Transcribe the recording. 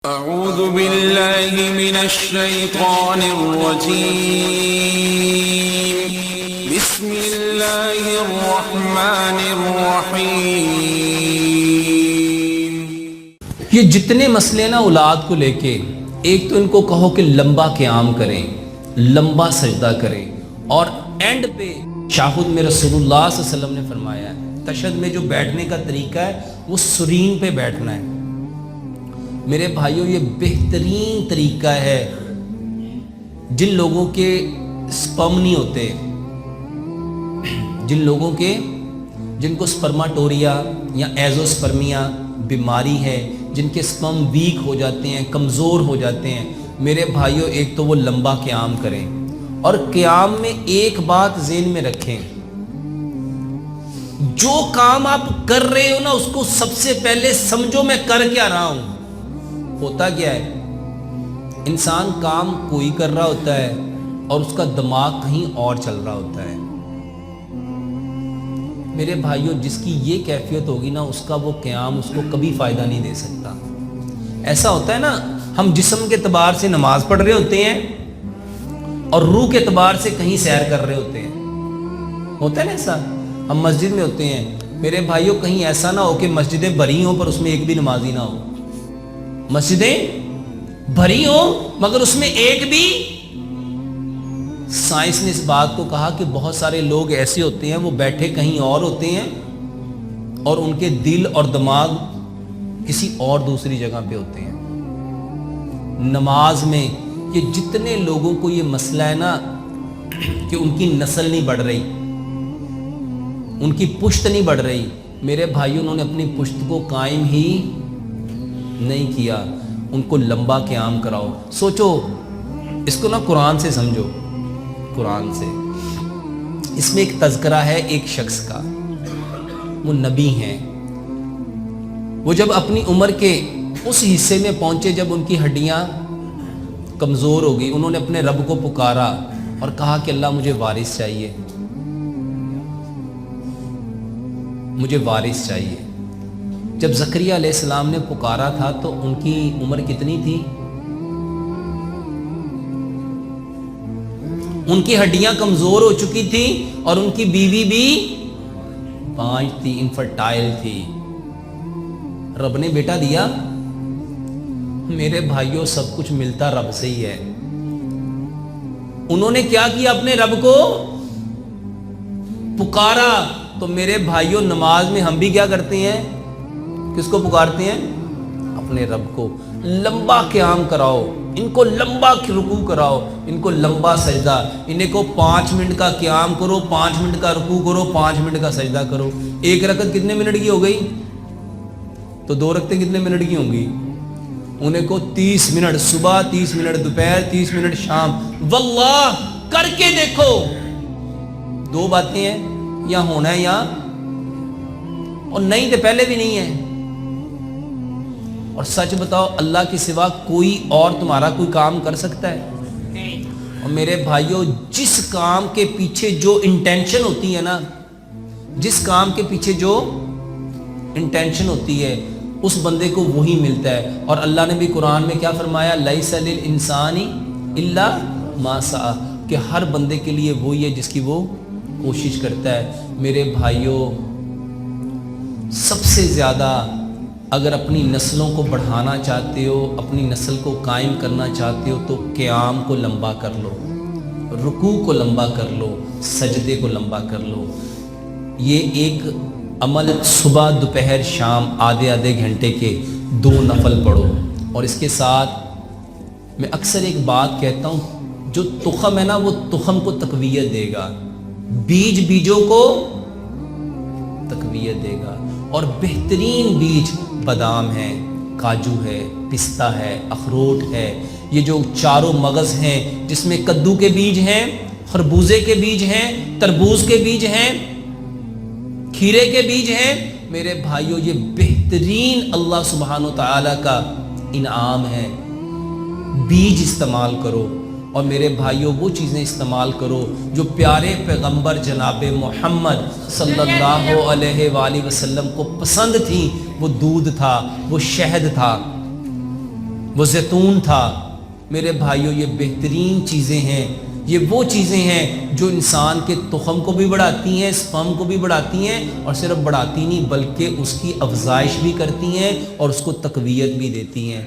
اعوذ باللہ من الشیطان الرجیم بسم اللہ الرحمن الرحیم۔ یہ جتنے مسئلے نا اولاد کو لے کے، ایک تو ان کو کہو کہ لمبا قیام کریں، لمبا سجدہ کریں، اور اینڈ پہ تشہد میں رسول اللہ صلی اللہ علیہ وسلم نے فرمایا ہے تشہد میں جو بیٹھنے کا طریقہ ہے وہ سرین پہ بیٹھنا ہے۔ میرے بھائیوں یہ بہترین طریقہ ہے جن لوگوں کے سپرم نہیں ہوتے، جن کو سپرماٹوریا یا ایزوسپرمیا بیماری ہے، جن کے سپرم ویک ہو جاتے ہیں، کمزور ہو جاتے ہیں، میرے بھائیوں ایک تو وہ لمبا قیام کریں، اور قیام میں ایک بات ذہن میں رکھیں، جو کام آپ کر رہے ہو نا اس کو سب سے پہلے سمجھو میں کر کیا رہا ہوں۔ ہوتا کیا ہے، انسان کام کوئی کر رہا ہوتا ہے اور اس کا دماغ کہیں اور چل رہا ہوتا ہے۔ میرے بھائیوں جس کی یہ کیفیت ہوگی نا اس کا وہ قیام اس کو کبھی فائدہ نہیں دے سکتا۔ ایسا ہوتا ہے نا، ہم جسم کے اعتبار سے نماز پڑھ رہے ہوتے ہیں اور روح کے اعتبار سے کہیں سیر کر رہے ہوتے ہیں، ہوتا ہے نا ایسا۔ ہم مسجد میں ہوتے ہیں، میرے بھائیوں کہیں ایسا نہ ہو کہ مسجدیں بھری ہوں پر اس میں ایک بھی نمازی نہ ہو، مسجدیں بھری ہوں مگر اس میں ایک بھی۔ سائنس نے اس بات کو کہا کہ بہت سارے لوگ ایسے ہوتے ہیں وہ بیٹھے کہیں اور ہوتے ہیں اور ان کے دل اور دماغ کسی اور دوسری جگہ پہ ہوتے ہیں۔ نماز میں یہ جتنے لوگوں کو یہ مسئلہ ہے نا کہ ان کی نسل نہیں بڑھ رہی، ان کی پشت نہیں بڑھ رہی، میرے بھائیوں انہوں نے اپنی پشت کو قائم ہی نہیں کیا۔ ان کو لمبا قیام کراؤ۔ سوچو اس کو نا قرآن سے سمجھو، قرآن سے۔ اس میں ایک تذکرہ ہے ایک شخص کا، وہ نبی ہیں، وہ جب اپنی عمر کے اس حصے میں پہنچے جب ان کی ہڈیاں کمزور ہو گئی، انہوں نے اپنے رب کو پکارا اور کہا کہ اللہ مجھے وارث چاہیے، مجھے وارث چاہیے۔ جب زکریا علیہ السلام نے پکارا تھا تو ان کی عمر کتنی تھی؟ ان کی ہڈیاں کمزور ہو چکی تھی اور ان کی بیوی بھی 5 تھی، انفرٹائل تھی۔ رب نے بیٹا دیا؟ میرے بھائیوں سب کچھ ملتا رب سے ہی ہے۔ انہوں نے کیا کیا؟ اپنے رب کو پکارا۔ تو میرے بھائیوں نماز میں ہم بھی کیا کرتے ہیں؟ کس کو پکارتے ہیں؟ اپنے رب کو۔ لمبا قیام کراؤ، ان کو لمبا رکوع کراؤ، ان کو لمبا سجدہ، انہیں کو 5 منٹ کا قیام کرو، 5 منٹ کا رکوع کرو، 5 منٹ کا سجدہ کرو۔ ایک رکعت کتنے منٹ کی ہو گئی؟ تو 2 رکعتیں کتنے منٹ کی ہوں گی؟ انہیں کو 30 منٹ صبح، 30 منٹ دوپہر، 30 منٹ شام۔ واللہ کر کے دیکھو، 2 باتیں ہیں، یا ہونا ہے یا اور نہیں تو پہلے بھی نہیں ہے۔ اور سچ بتاؤ اللہ کے سوا کوئی اور تمہارا کوئی کام کر سکتا ہے؟ اور میرے بھائیوں جس کام کے پیچھے جو انٹینشن ہوتی ہے نا، جس کام کے پیچھے جو انٹینشن ہوتی ہے اس بندے کو وہی ملتا ہے۔ اور اللہ نے بھی قرآن میں کیا فرمایا؟ لیس للانسان الا ما سعی، کہ ہر بندے کے لیے وہی ہے جس کی وہ کوشش کرتا ہے۔ میرے بھائیوں سب سے زیادہ اگر اپنی نسلوں کو بڑھانا چاہتے ہو، اپنی نسل کو قائم کرنا چاہتے ہو تو قیام کو لمبا کر لو، رکوع کو لمبا کر لو، سجدے کو لمبا کر لو۔ یہ ایک عمل صبح دوپہر شام آدھے گھنٹے کے 2 نفل پڑھو۔ اور اس کے ساتھ میں اکثر ایک بات کہتا ہوں، جو تخم ہے نا وہ تخم کو تقویت دے گا، بیجوں کو تقویت دے گا۔ اور بہترین بیج بادام ہے، کاجو ہے، پستہ ہے، اخروٹ ہے، یہ جو چاروں مغز ہیں جس میں کدو کے بیج ہیں، خربوزے کے بیج ہیں، تربوز کے بیج ہیں، کھیرے کے بیج ہیں۔ میرے بھائیوں یہ بہترین اللہ سبحانہ وتعالی کا انعام ہے۔ بیج استعمال کرو، اور میرے بھائیوں وہ چیزیں استعمال کرو جو پیارے پیغمبر جناب محمد صلی اللہ علیہ وآلہ وسلم کو پسند تھیں۔ وہ دودھ تھا، وہ شہد تھا، وہ زیتون تھا۔ میرے بھائیوں یہ بہترین چیزیں ہیں، یہ وہ چیزیں ہیں جو انسان کے تخم کو بھی بڑھاتی ہیں، سپرم کو بھی بڑھاتی ہیں، اور صرف بڑھاتی نہیں بلکہ اس کی افزائش بھی کرتی ہیں اور اس کو تقویت بھی دیتی ہیں۔